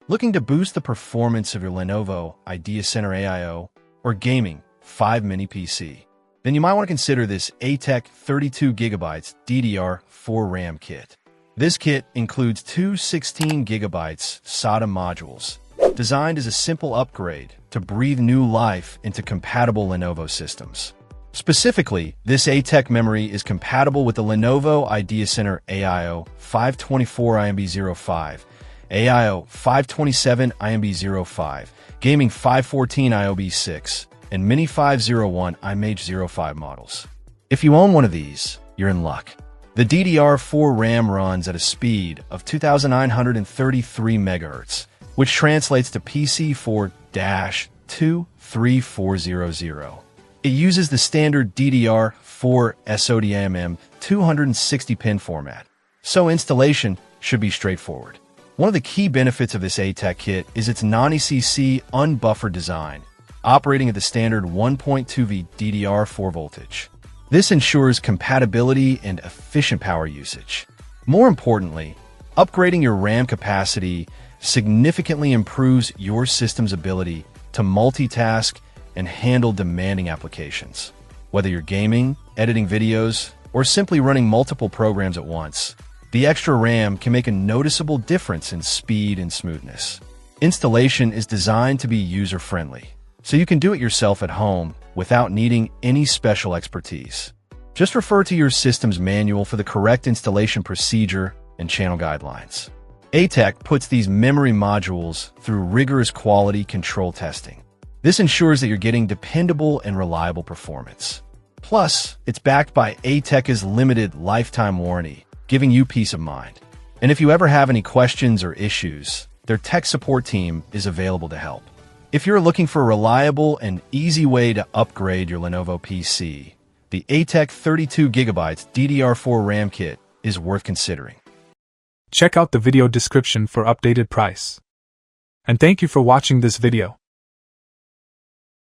Looking to boost the performance of your Lenovo IdeaCentre AIO or Gaming 5 Mini PC? Then you might want to consider this ATEC 32GB DDR4 RAM kit. This kit includes two 16GB SATA modules, designed as a simple upgrade to breathe new life into compatible Lenovo systems. Specifically, this ATEC memory is compatible with the Lenovo IdeaCentre AIO 524 IMB05, AIO 527 IMB05, Gaming 514 IOB6, and Mini 501 IMage05 models. If you own one of these, you're in luck. The DDR4 RAM runs at a speed of 2,933 MHz, which translates to PC4-23400. It uses the standard DDR4 SODIMM 260-pin format, so installation should be straightforward. One of the key benefits of this ATEC kit is its non-ECC unbuffered design, operating at the standard 1.2V DDR4 voltage. This ensures compatibility and efficient power usage. More importantly, upgrading your RAM capacity significantly improves your system's ability to multitask and handle demanding applications. Whether you're gaming, editing videos, or simply running multiple programs at once, the extra RAM can make a noticeable difference in speed and smoothness. Installation is designed to be user-friendly, so you can do it yourself at home without needing any special expertise. Just refer to your system's manual for the correct installation procedure and channel guidelines. ATEC puts these memory modules through rigorous quality control testing. This ensures that you're getting dependable and reliable performance. Plus, it's backed by ATEC's limited lifetime warranty, giving you peace of mind. And if you ever have any questions or issues, their tech support team is available to help. If you're looking for a reliable and easy way to upgrade your Lenovo PC, the ATEC 32GB DDR4 RAM kit is worth considering. Check out the video description for updated price. And thank you for watching this video.